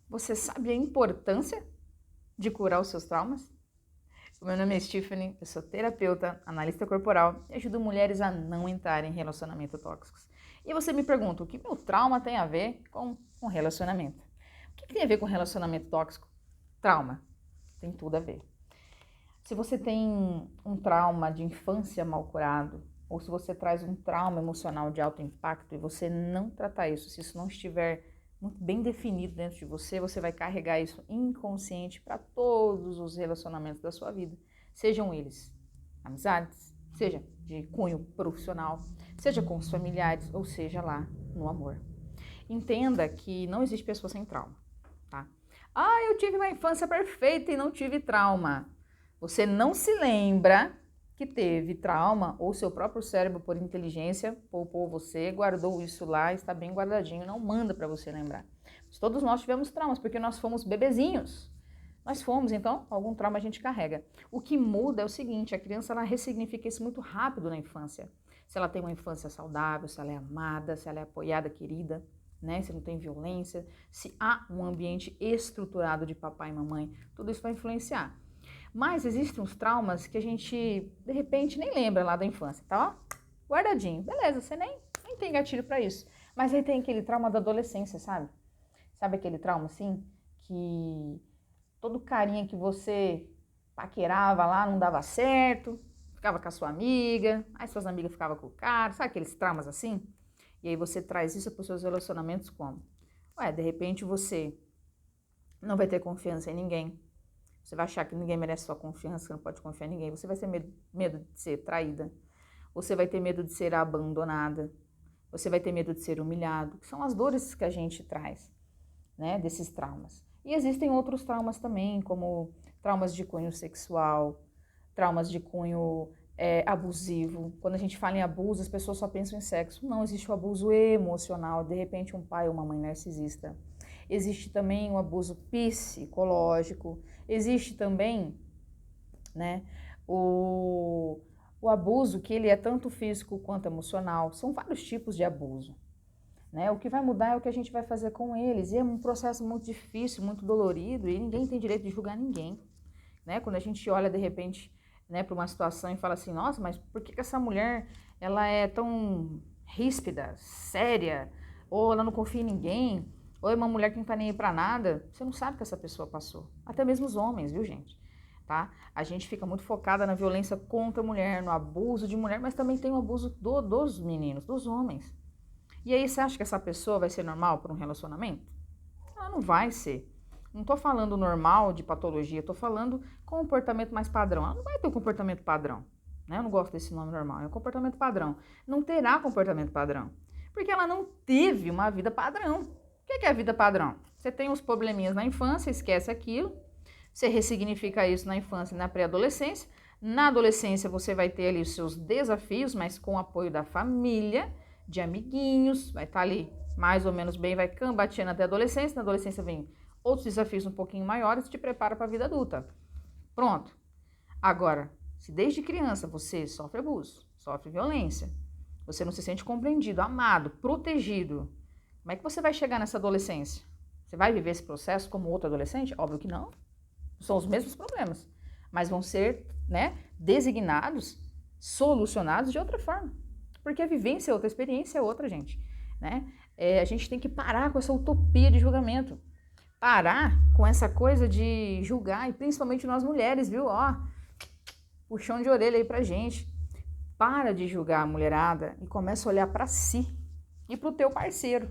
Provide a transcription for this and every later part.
Você sabe a importância de curar os seus traumas? O meu nome é Stephanie, eu sou terapeuta, analista corporal e ajudo mulheres a não entrarem em relacionamentos tóxicos. E você me pergunta, o que meu trauma tem a ver com relacionamento? O que tem a ver com relacionamento tóxico? Trauma. Tem tudo a ver. Se você tem um trauma de infância mal curado, ou se você traz um trauma emocional de alto impacto e você não tratar isso, se isso não estiver muito bem definido dentro de você, você vai carregar isso inconsciente para todos os relacionamentos da sua vida, sejam eles amizades, seja de cunho profissional, seja com os familiares, ou seja lá no amor. Entenda que não existe pessoa sem trauma, tá? Ah, eu tive uma infância perfeita e não tive trauma. Você não se lembra que teve trauma ou seu próprio cérebro, por inteligência, poupou você, guardou isso lá, está bem guardadinho, não manda para você lembrar. Mas todos nós tivemos traumas porque nós fomos bebezinhos. Nós fomos, então, algum trauma a gente carrega. O que muda é o seguinte, a criança ela ressignifica isso muito rápido na infância. Se ela tem uma infância saudável, se ela é amada, se ela é apoiada, querida, né? Se não tem violência, se há um ambiente estruturado de papai e mamãe, tudo isso vai influenciar. Mas existem uns traumas que a gente, de repente, nem lembra lá da infância, tá? Guardadinho. Beleza, você nem tem gatilho pra isso. Mas aí tem aquele trauma da adolescência, sabe? Sabe aquele trauma, assim, que todo carinha que você paquerava lá não dava certo, ficava com a sua amiga, aí suas amigas ficavam com o cara, sabe aqueles traumas assim? E aí você traz isso para os seus relacionamentos como? Ué, de repente você não vai ter confiança em ninguém. Você vai achar que ninguém merece sua confiança, que não pode confiar em ninguém. Você vai ter medo de ser traída. Você vai ter medo de ser abandonada. Você vai ter medo de ser humilhado. Que são as dores que a gente traz, né, desses traumas. E existem outros traumas também, como traumas de cunho sexual, traumas de cunho abusivo. Quando a gente fala em abuso, as pessoas só pensam em sexo. Não, existe o abuso emocional, de repente um pai ou uma mãe narcisista. Existe também o abuso psicológico. Existe também, né, o abuso que ele é tanto físico quanto emocional. São vários tipos de abuso. Né? O que vai mudar é o que a gente vai fazer com eles. E é um processo muito difícil, muito dolorido, e ninguém tem direito de julgar ninguém. Né? Quando a gente olha, de repente, né, para uma situação e fala assim, nossa, mas por que essa mulher ela é tão ríspida, séria, ou ela não confia em ninguém, ou é uma mulher que não tá nem aí pra nada? Você não sabe o que essa pessoa passou. Até mesmo os homens, viu, gente? Tá? A gente fica muito focada na violência contra a mulher, no abuso de mulher, mas também tem o abuso dos meninos, dos homens. E aí você acha que essa pessoa vai ser normal para um relacionamento? Ela não vai ser. Não estou falando normal de patologia, estou falando comportamento mais padrão. Ela não vai ter um comportamento padrão. Né? Eu não gosto desse nome normal, é um comportamento padrão. Não terá comportamento padrão. Porque ela não teve uma vida padrão. O que é a vida padrão? Você tem uns probleminhas na infância, esquece aquilo. Você ressignifica isso na infância e na pré-adolescência. Na adolescência você vai ter ali os seus desafios, mas com o apoio da família, de amiguinhos, vai estar ali mais ou menos bem, vai cambateando até a adolescência. Na adolescência vem outros desafios um pouquinho maiores, te prepara para a vida adulta. Pronto. Agora, se desde criança você sofre abuso, sofre violência, você não se sente compreendido, amado, protegido, como é que você vai chegar nessa adolescência? Você vai viver esse processo como outro adolescente? Óbvio que não. São os mesmos problemas, mas vão ser, né, designados, solucionados de outra forma. Porque a vivência é outra, a experiência é outra, gente. Né? A gente tem que parar com essa utopia de julgamento. Parar com essa coisa de julgar, e principalmente nós mulheres, viu? Ó, puxão de orelha aí pra gente. Para de julgar a mulherada e começa a olhar para si e pro teu parceiro,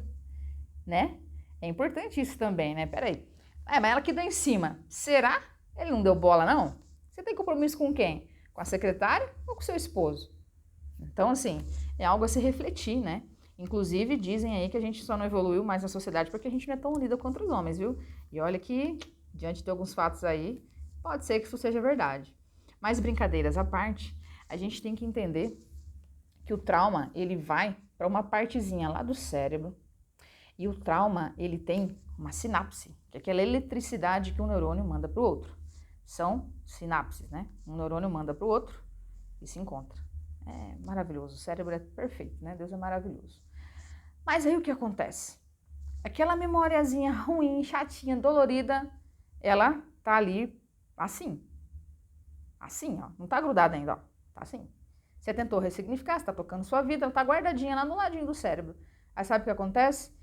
né? É importante isso também, né? Peraí. Mas ela que deu em cima. Será? Ele não deu bola, não? Você tem compromisso com quem? Com a secretária ou com seu esposo? Então, assim, é algo a se refletir, né? Inclusive, dizem aí que a gente só não evoluiu mais na sociedade porque a gente não é tão unida contra os homens, viu? E olha que, diante de alguns fatos aí, pode ser que isso seja verdade. Mas brincadeiras à parte, a gente tem que entender que o trauma, ele vai para uma partezinha lá do cérebro, e o trauma, ele tem uma sinapse, que é aquela eletricidade que um neurônio manda para o outro. São sinapses, né? Um neurônio manda para o outro e se encontra. É maravilhoso, o cérebro é perfeito, né? Deus é maravilhoso. Mas aí o que acontece? aquela memoriazinha ruim, chatinha, dolorida, ela tá ali assim. Assim, ó. Não tá grudada ainda, ó. Tá assim. Você tentou ressignificar, você tá tocando sua vida, tá guardadinha lá no ladinho do cérebro. Aí sabe o que acontece?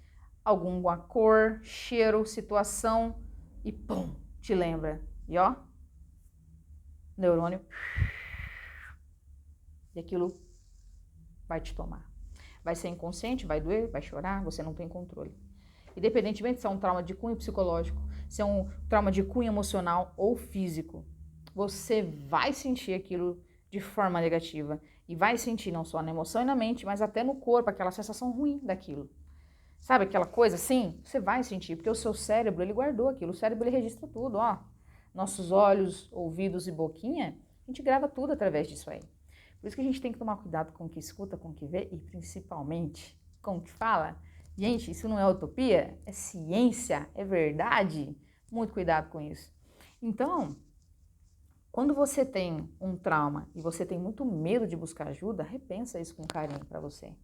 Alguma cor, cheiro, situação e pum, te lembra. E ó, neurônio. E aquilo vai te tomar. Vai ser inconsciente, vai doer, vai chorar, você não tem controle. Independentemente se é um trauma de cunho psicológico, se é um trauma de cunho emocional ou físico, você vai sentir aquilo de forma negativa. E vai sentir não só na emoção e na mente, mas até no corpo, aquela sensação ruim daquilo. Sabe aquela coisa assim? Você vai sentir, porque o seu cérebro, ele guardou aquilo. O cérebro, ele registra tudo, ó. Nossos olhos, ouvidos e boquinha, a gente grava tudo através disso aí. Por isso que a gente tem que tomar cuidado com o que escuta, com o que vê e principalmente com o que fala. Gente, isso não é utopia, é ciência, é verdade. Muito cuidado com isso. Então, quando você tem um trauma e você tem muito medo de buscar ajuda, repensa isso com carinho para você.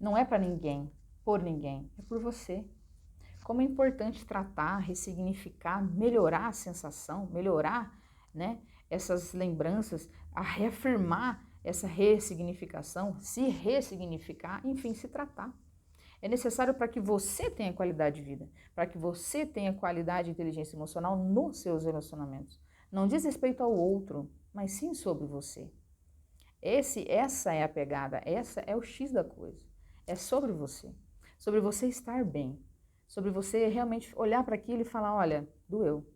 Não é para ninguém, por ninguém, é por você. Como é importante tratar, ressignificar, melhorar a sensação, melhorar, né, essas lembranças, a reafirmar essa ressignificação, se ressignificar, enfim, se tratar. É necessário para que você tenha qualidade de vida, para que você tenha qualidade de inteligência emocional nos seus relacionamentos. Não diz respeito ao outro, mas sim sobre você. Essa é a pegada, essa é o X da coisa. É sobre você estar bem, sobre você realmente olhar para aquilo e falar, olha, doeu,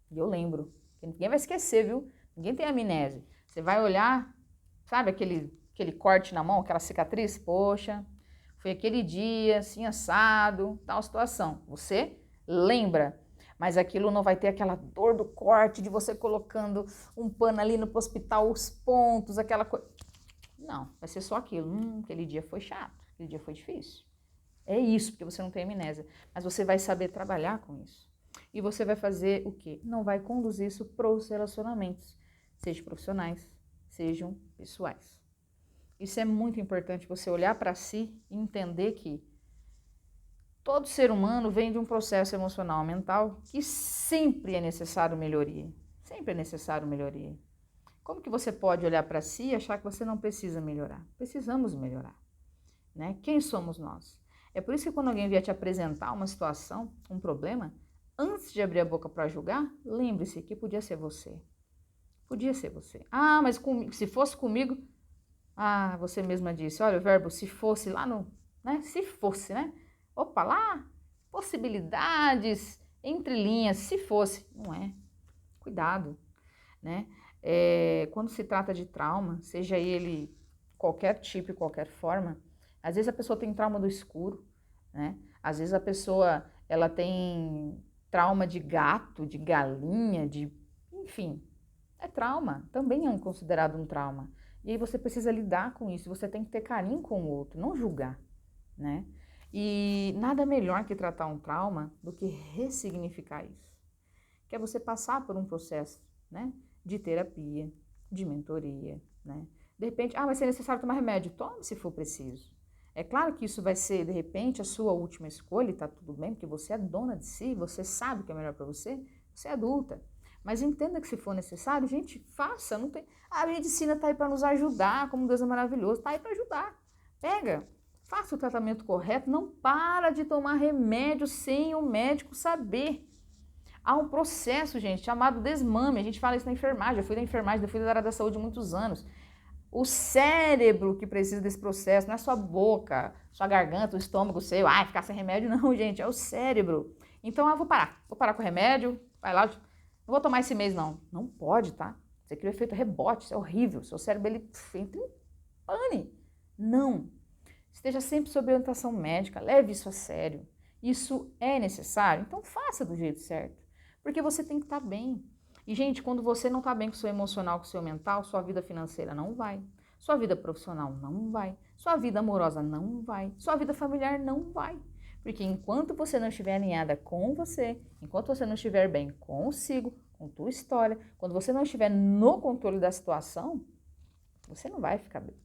e eu lembro. Ninguém vai esquecer, viu? Ninguém tem amnésia. Você vai olhar, sabe aquele corte na mão, aquela cicatriz? Poxa, foi aquele dia, assim, assado, tal situação. Você lembra, mas aquilo não vai ter aquela dor do corte, de você colocando um pano ali no hospital, os pontos, aquela coisa. Não, vai ser só aquilo. Aquele dia foi chato, aquele dia foi difícil. É isso, porque você não tem amnésia. Mas você vai saber trabalhar com isso. E você vai fazer o quê? Não vai conduzir isso para os relacionamentos, sejam profissionais, sejam pessoais. Isso é muito importante, você olhar para si e entender que todo ser humano vem de um processo emocional mental que sempre é necessário melhoria. Sempre é necessário melhoria. Como que você pode olhar para si e achar que você não precisa melhorar? Precisamos melhorar, né? Quem somos nós? É por isso que quando alguém vier te apresentar uma situação, um problema, antes de abrir a boca para julgar, lembre-se que podia ser você. Podia ser você. Ah, mas se fosse comigo... Ah, você mesma disse, olha o verbo se fosse lá no... né? Se fosse, né? Opa, lá, possibilidades, entre linhas, se fosse. Não é. Cuidado, né? Quando se trata de trauma, seja ele qualquer tipo e qualquer forma, às vezes a pessoa tem trauma do escuro, né? Às vezes a pessoa, ela tem trauma de gato, de galinha, enfim, é trauma, também é considerado um trauma. E aí você precisa lidar com isso, você tem que ter carinho com o outro, não julgar, né? E nada melhor que tratar um trauma do que ressignificar isso. Que é você passar por um processo, né, de terapia, de mentoria, né? De repente, vai ser necessário tomar remédio, tome se for preciso. É claro que isso vai ser, de repente, a sua última escolha e tá tudo bem, porque você é dona de si, você sabe o que é melhor para você é adulta. Mas entenda que se for necessário, gente, faça, não tem... A medicina tá aí para nos ajudar, como Deus é maravilhoso, tá aí para ajudar. Pega, faça o tratamento correto, não para de tomar remédio sem o médico saber. Há um processo, gente, chamado desmame. A gente fala isso na enfermagem. Eu fui da enfermagem, eu fui da área da saúde há muitos anos. O cérebro que precisa desse processo, não é sua boca, sua garganta, o estômago seu, ficar sem remédio, não, gente, é o cérebro. Então, eu vou parar com o remédio, vai lá, não vou tomar esse mês, não. Não pode, tá? Você cria o efeito rebote, isso é horrível. Seu cérebro, ele entra em pane. Não. Esteja sempre sob orientação médica, leve isso a sério. Isso é necessário, então faça do jeito certo. Porque você tem que estar bem. E, gente, quando você não está bem com o seu emocional, com o seu mental, sua vida financeira não vai. Sua vida profissional não vai. Sua vida amorosa não vai. Sua vida familiar não vai. Porque enquanto você não estiver alinhada com você, enquanto você não estiver bem consigo, com tua história, quando você não estiver no controle da situação, você não vai ficar bem.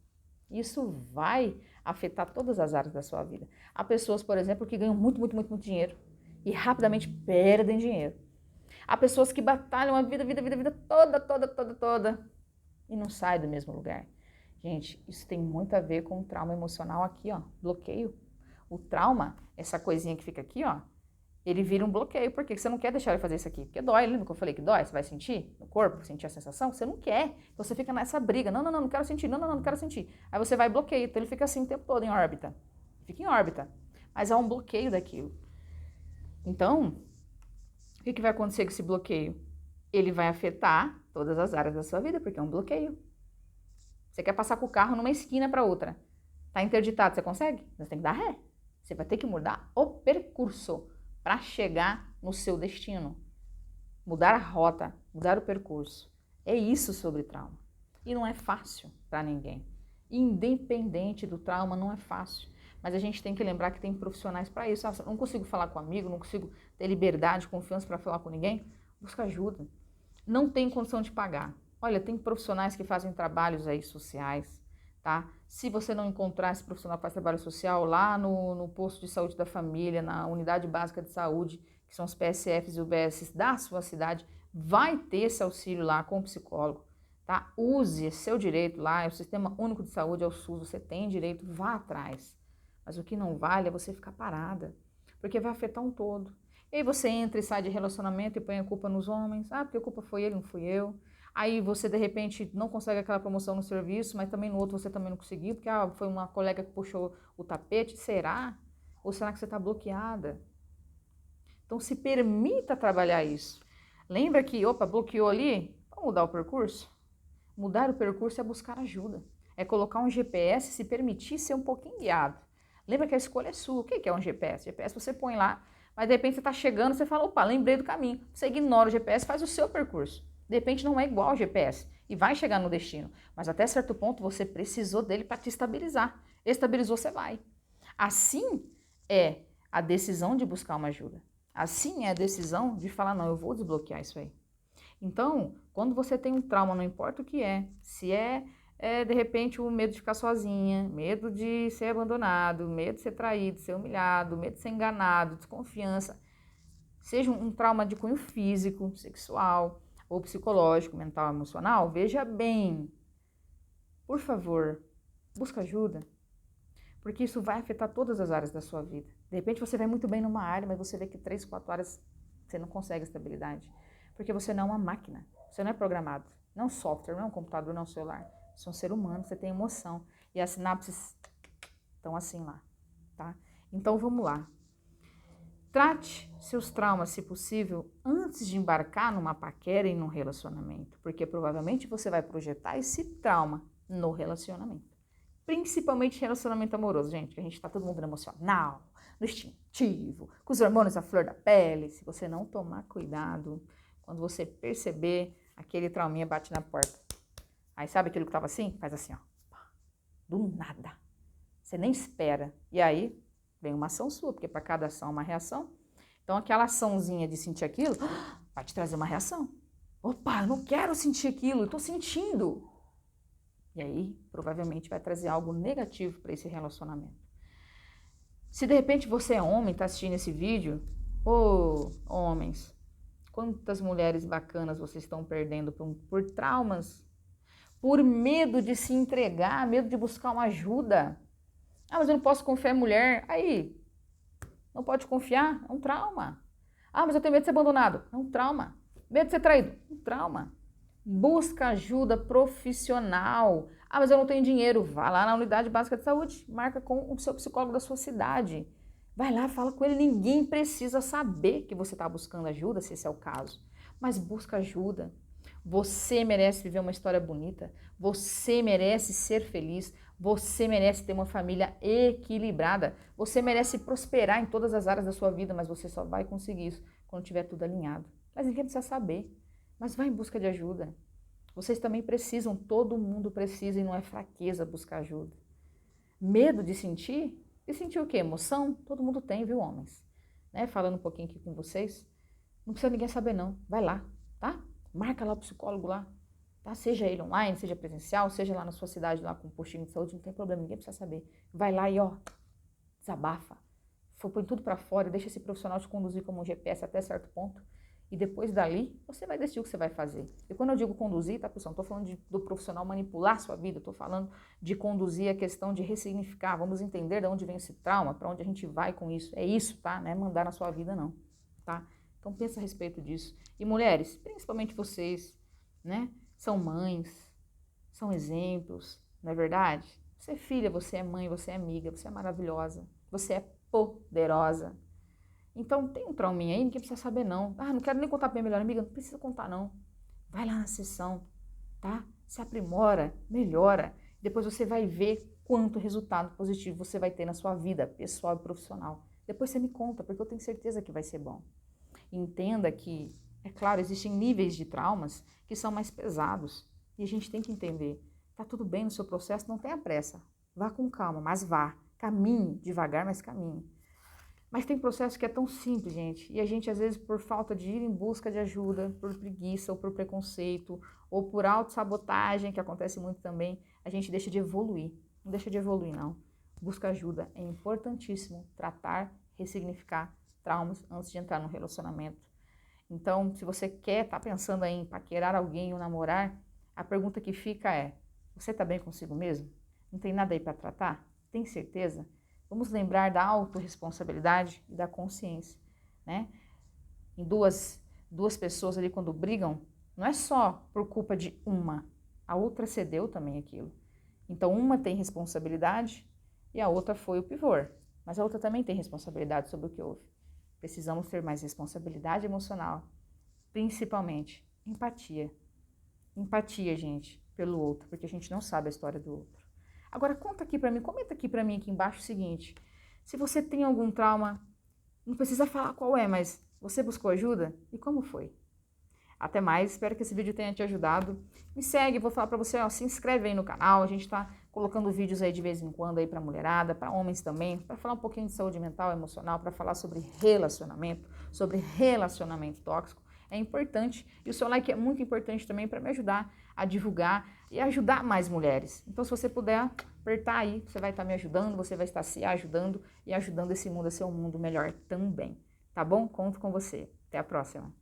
Isso vai afetar todas as áreas da sua vida. Há pessoas, por exemplo, que ganham muito, muito, muito, muito dinheiro e rapidamente perdem dinheiro. Há pessoas que batalham a vida toda e não saem do mesmo lugar. Gente, isso tem muito a ver com o trauma emocional aqui, ó, bloqueio. O trauma, essa coisinha que fica aqui, ó, ele vira um bloqueio. Por quê? Porque você não quer deixar ele fazer isso aqui. Porque dói, lembra que eu falei que dói? Você vai sentir no corpo, sentir a sensação? Você não quer. Então você fica nessa briga. Não, não quero sentir. Não quero sentir. Aí você vai e bloqueia. Então ele fica assim o tempo todo em órbita. Fica em órbita. Mas há um bloqueio daquilo. Então, o que vai acontecer com esse bloqueio? Ele vai afetar todas as áreas da sua vida, porque é um bloqueio. Você quer passar com o carro numa esquina para outra. Tá interditado, você consegue? Você tem que dar ré. Você vai ter que mudar o percurso para chegar no seu destino. Mudar a rota, mudar o percurso. É isso sobre trauma. E não é fácil para ninguém. Independente do trauma, não é fácil. Mas a gente tem que lembrar que tem profissionais para isso. Não consigo falar com amigo, não consigo ter liberdade, confiança para falar com ninguém. Busca ajuda. Não tem condição de pagar. Olha, tem profissionais que fazem trabalhos aí sociais, tá? Se você não encontrar esse profissional que faz trabalho social lá no posto de saúde da família, na unidade básica de saúde, que são os PSFs e UBSs da sua cidade, vai ter esse auxílio lá com o psicólogo, tá? Use esse seu direito lá, é o Sistema Único de Saúde, é o SUS, você tem direito, vá atrás. Mas o que não vale é você ficar parada, porque vai afetar um todo. E aí você entra e sai de relacionamento e põe a culpa nos homens. Ah, porque a culpa foi ele, não fui eu. Aí você, de repente, não consegue aquela promoção no serviço, mas também no outro você também não conseguiu, porque foi uma colega que puxou o tapete. Será? Ou será que você está bloqueada? Então, se permita trabalhar isso. Lembra que, bloqueou ali? Vamos mudar o percurso? Mudar o percurso é buscar ajuda. É colocar um GPS, se permitir ser um pouquinho guiado. Lembra que a escolha é sua. O que é um GPS? GPS você põe lá, mas de repente você está chegando, você fala, opa, lembrei do caminho. Você ignora o GPS, faz o seu percurso. De repente não é igual ao GPS e vai chegar no destino, mas até certo ponto você precisou dele para te estabilizar. Estabilizou, você vai. Assim é a decisão de buscar uma ajuda. Assim é a decisão de falar, não, eu vou desbloquear isso aí. Então, quando você tem um trauma, não importa o que é, se de repente o medo de ficar sozinha, medo de ser abandonado, medo de ser traído, ser humilhado, medo de ser enganado, desconfiança, seja um trauma de cunho físico, sexual, ou psicológico, mental, emocional, veja bem, por favor, busca ajuda, porque isso vai afetar todas as áreas da sua vida. De repente você vai muito bem numa área, mas você vê que 3, 4 áreas você não consegue estabilidade, porque você não é uma máquina, você não é programado, não é um software, não é um computador, não é um celular, você é um ser humano, você tem emoção, e as sinapses estão assim lá, tá? Então vamos lá. Trate seus traumas, se possível, antes de embarcar numa paquera e num relacionamento, porque provavelmente você vai projetar esse trauma no relacionamento. Principalmente relacionamento amoroso, gente, que a gente tá todo mundo no emocional, no instintivo, com os hormônios à flor da pele. Se você não tomar cuidado, quando você perceber, aquele trauminha bate na porta. Aí sabe aquilo que tava assim? Faz assim, ó. Do nada. Você nem espera. E aí vem uma ação sua, porque para cada ação uma reação. Então aquela açãozinha de sentir aquilo vai te trazer uma reação. Opa, eu não quero sentir aquilo, eu tô sentindo. E aí provavelmente vai trazer algo negativo para esse relacionamento. Se de repente você é homem e está assistindo esse vídeo, homens, quantas mulheres bacanas vocês estão perdendo por traumas, por medo de se entregar, medo de buscar uma ajuda. Ah, mas eu não posso confiar em mulher. Aí, não pode confiar? É um trauma. Ah, mas eu tenho medo de ser abandonado. É um trauma. Medo de ser traído. Um trauma. Busca ajuda profissional. Ah, mas eu não tenho dinheiro. Vá lá na unidade básica de saúde. Marca com o seu psicólogo da sua cidade. Vai lá, fala com ele. Ninguém precisa saber que você está buscando ajuda, se esse é o caso. Mas busca ajuda. Você merece viver uma história bonita. Você merece ser feliz. Você merece ter uma família equilibrada. Você merece prosperar em todas as áreas da sua vida, mas você só vai conseguir isso quando tiver tudo alinhado. Mas ninguém precisa saber. Mas vai em busca de ajuda. Vocês também precisam, todo mundo precisa e não é fraqueza buscar ajuda. Medo de sentir? De sentir o quê? Emoção? Todo mundo tem, viu, homens? Né? Falando um pouquinho aqui com vocês. Não precisa ninguém saber não. Vai lá, tá? Marca lá o psicólogo lá. tá? Seja ele online, seja presencial, seja lá na sua cidade, lá com um postinho de saúde, não tem problema, ninguém precisa saber. Vai lá e, ó, desabafa. Põe tudo para fora, deixa esse profissional te conduzir como um GPS até certo ponto. E depois dali, você vai decidir o que você vai fazer. E quando eu digo conduzir, tá, pessoal? Não estou falando do profissional manipular a sua vida, estou falando de conduzir a questão de ressignificar. Vamos entender de onde vem esse trauma, para onde a gente vai com isso. É isso, tá? Não é mandar na sua vida, não. Tá? Então pensa a respeito disso. E mulheres, principalmente vocês, né? São mães, são exemplos, não é verdade? Você é filha, você é mãe, você é amiga, você é maravilhosa, você é poderosa. Então tem um trauminha aí, ninguém precisa saber não. Ah, não quero nem contar pra minha melhor amiga, não precisa contar não. Vai lá na sessão, tá? Se aprimora, melhora. Depois você vai ver quanto resultado positivo você vai ter na sua vida pessoal e profissional. Depois você me conta, porque eu tenho certeza que vai ser bom. Entenda que, é claro, existem níveis de traumas que são mais pesados. E a gente tem que entender. Tá tudo bem no seu processo, não tenha pressa. Vá com calma, mas vá. Caminhe devagar, mas caminhe. Mas tem processo que é tão simples, gente, e a gente, às vezes, por falta de ir em busca de ajuda, por preguiça, ou por preconceito, ou por autossabotagem, que acontece muito também, a gente deixa de evoluir. Não deixa de evoluir, não. Busca ajuda. É importantíssimo tratar, ressignificar traumas antes de entrar no relacionamento. Então, se você tá pensando em paquerar alguém ou namorar, a pergunta que fica é, você tá bem consigo mesmo? Não tem nada aí para tratar? Tem certeza? Vamos lembrar da autorresponsabilidade e da consciência, né? Em duas pessoas ali quando brigam, não é só por culpa de uma, a outra cedeu também aquilo. Então uma tem responsabilidade e a outra foi o pivô, mas a outra também tem responsabilidade sobre o que houve. Precisamos ter mais responsabilidade emocional, principalmente empatia. Empatia, gente, pelo outro, porque a gente não sabe a história do outro. Agora conta aqui pra mim, comenta aqui pra mim aqui embaixo o seguinte, se você tem algum trauma, não precisa falar qual é, mas você buscou ajuda? E como foi? Até mais, espero que esse vídeo tenha te ajudado. Me segue, vou falar pra você, ó, se inscreve aí no canal, a gente tá colocando vídeos aí de vez em quando aí pra mulherada, pra homens também, pra falar um pouquinho de saúde mental, emocional, pra falar sobre relacionamento tóxico. É importante, e o seu like é muito importante também para me ajudar a divulgar e ajudar mais mulheres. Então, se você puder apertar aí, você vai estar me ajudando, você vai estar se ajudando e ajudando esse mundo a ser um mundo melhor também. Tá bom? Conto com você. Até a próxima.